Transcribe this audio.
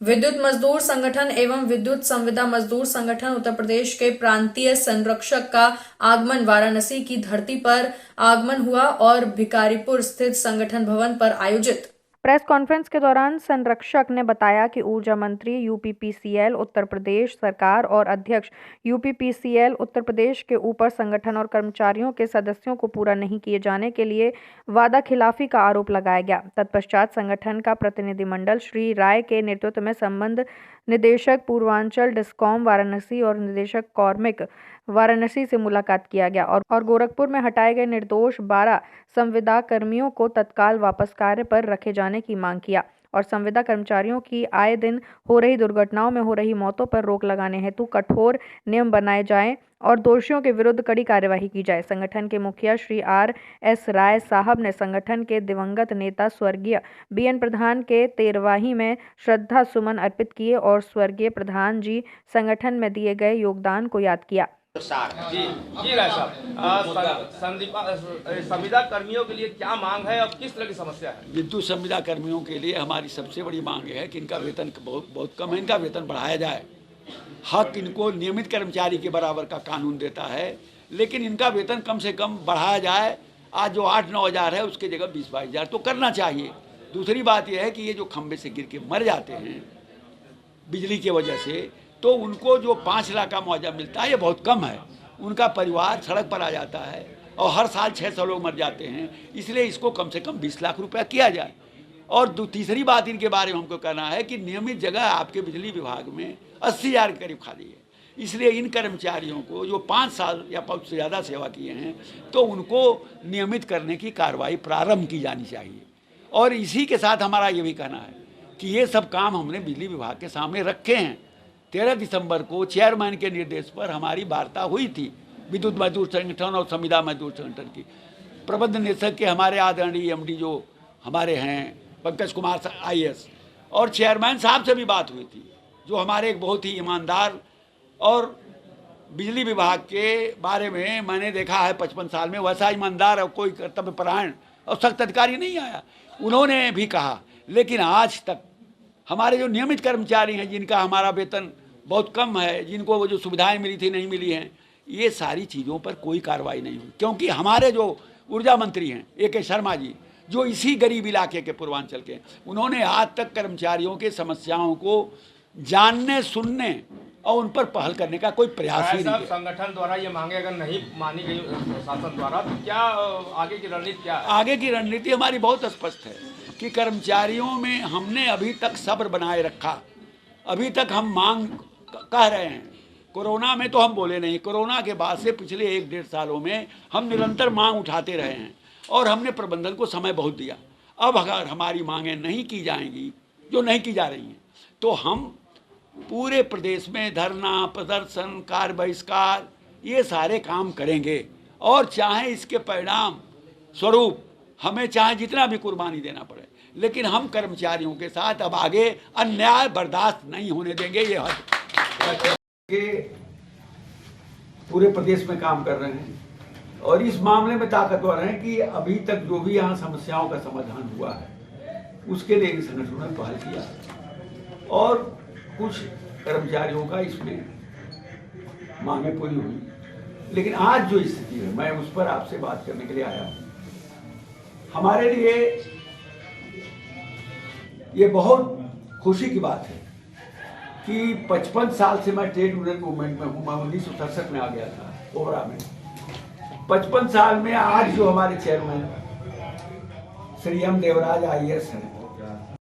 विद्युत मजदूर संगठन एवं विद्युत संविदा मजदूर संगठन उत्तर प्रदेश के प्रांतीय संरक्षक का आगमन वाराणसी की धरती पर आगमन हुआ और भिकारीपुर स्थित संगठन भवन पर आयोजित प्रेस कॉन्फ्रेंस के दौरान संरक्षक ने बताया कि ऊर्जा मंत्री यूपीपीसीएल उत्तर प्रदेश सरकार और अध्यक्ष यूपीपीसीएल उत्तर प्रदेश के ऊपर संगठन और कर्मचारियों के सदस्यों को पूरा नहीं किए जाने के लिए वादा खिलाफी का आरोप लगाया गया। तत्पश्चात संगठन का प्रतिनिधिमंडल श्री राय के नेतृत्व में संबंध निदेशक पूर्वांचल डिस्कॉम वाराणसी और निदेशक कार्मिक वाराणसी से मुलाकात किया गया और गोरखपुर में हटाए गए निर्दोष 12 संविदा कर्मियों को तत्काल वापस कार्य पर रखे जाने की मांग किया और संविदा कर्मचारियों की आए दिन हो रही दुर्घटनाओं में हो रही मौतों पर रोक लगाने हेतु कठोर नियम बनाए जाएं और दोषियों के विरुद्ध कड़ी कार्यवाही की जाए। संगठन के मुखिया श्री आर.एस. राय साहब ने संगठन के दिवंगत नेता स्वर्गीय बी.एन. प्रधान के 13वीं में श्रद्धा सुमन अर्पित किए और स्वर्गीय प्रधान जी संगठन में दिए गए योगदान को याद किया। जी जी राय साहब, संविदा कर्मियों के लिए क्या मांग है और किस तरह की समस्या है? विद्युत संविदा कर्मियों के लिए हमारी सबसे बड़ी मांग है कि इनका वेतन बहुत कम है, इनका वेतन बढ़ाया जाए। हक इनको नियमित कर्मचारी के बराबर का कानून देता है, लेकिन इनका वेतन कम से कम बढ़ाया जाए। आज जो 8-9 हज़ार है उसके जगह 20-22 हज़ार तो करना चाहिए। दूसरी बात यह है कि ये जो खंभे से गिर के मर जाते हैं बिजली की वजह से, तो उनको जो 5 लाख का मुआवजा मिलता है ये बहुत कम है। उनका परिवार सड़क पर आ जाता है और हर साल 600 लोग मर जाते हैं, इसलिए इसको कम से कम 20 लाख रुपया किया जाए। और तीसरी बात इनके बारे में हमको कहना है कि नियमित जगह आपके बिजली विभाग में 80 हज़ार के करीब खाली है, इसलिए इन कर्मचारियों को जो 5 साल या 5 से ज़्यादा सेवा किए हैं तो उनको नियमित करने की कार्रवाई प्रारंभ की जानी चाहिए। और इसी के साथ हमारा ये भी कहना है कि ये सब काम हमने बिजली विभाग के सामने रखे हैं। 13 दिसंबर को चेयरमैन के निर्देश पर हमारी वार्ता हुई थी विद्युत मजदूर संगठन और संविदा मजदूर संगठन की। प्रबंध निदेशक के हमारे आदरणीय एमडी जो हमारे हैं पंकज कुमार IAS और चेयरमैन साहब से भी बात हुई थी, जो हमारे एक बहुत ही ईमानदार और बिजली विभाग के बारे में मैंने देखा है 55 साल में वैसा ईमानदार और कोई कर्तव्यपरायण और सख्त अधिकारी नहीं आया। उन्होंने भी कहा, लेकिन आज तक हमारे जो नियमित कर्मचारी हैं जिनका हमारा वेतन बहुत कम है, जिनको वो जो सुविधाएं मिली थी नहीं मिली हैं, ये सारी चीज़ों पर कोई कार्रवाई नहीं हुई। क्योंकि हमारे जो ऊर्जा मंत्री हैं A.K. शर्मा जी, जो इसी गरीब इलाके के पूर्वांचल के, उन्होंने आज तक कर्मचारियों के समस्याओं को जानने सुनने और उन पर पहल करने का कोई प्रयास ही नहीं है। संगठन द्वारा ये मांगे अगर नहीं मानी गई शासन द्वारा तो क्या आगे की रणनीति क्या है? आगे की रणनीति हमारी बहुत स्पष्ट है कि कर्मचारियों में हमने अभी तक सब्र बनाए रखा। अभी तक हम मांग कह रहे हैं। कोरोना में तो हम बोले नहीं, कोरोना के बाद से पिछले 1-1.5 सालों में हम निरंतर मांग उठाते रहे हैं और हमने प्रबंधन को समय बहुत दिया। अब अगर हमारी मांगें नहीं की जाएंगी, जो नहीं की जा रही हैं, तो हम पूरे प्रदेश में धरना प्रदर्शन कार्य बहिष्कार ये सारे काम करेंगे और चाहे इसके परिणाम स्वरूप हमें चाहे जितना भी कुर्बानी देना पड़े, लेकिन हम कर्मचारियों के साथ अब आगे अन्याय बर्दाश्त नहीं होने देंगे। ये हद पूरे प्रदेश में काम कर रहे हैं और इस मामले में ताकतवर हैं कि अभी तक जो भी यहाँ समस्याओं का समाधान हुआ है उसके लिए इन संगठनों ने पहल किया और कुछ कर्मचारियों का इसमें मांगे पूरी हुई। लेकिन आज जो स्थिति है, मैं उस पर आपसे बात करने के लिए आया हूँ। हमारे लिए ये बहुत खुशी की बात है कि 55 साल से मैं ट्रेड यूनियन मूवमेंट में हूँ। मैं 1967 में आ गया था कोबरा में। 55 साल में आज जो हमारे chairman Shri M. Devraj IAS हैं,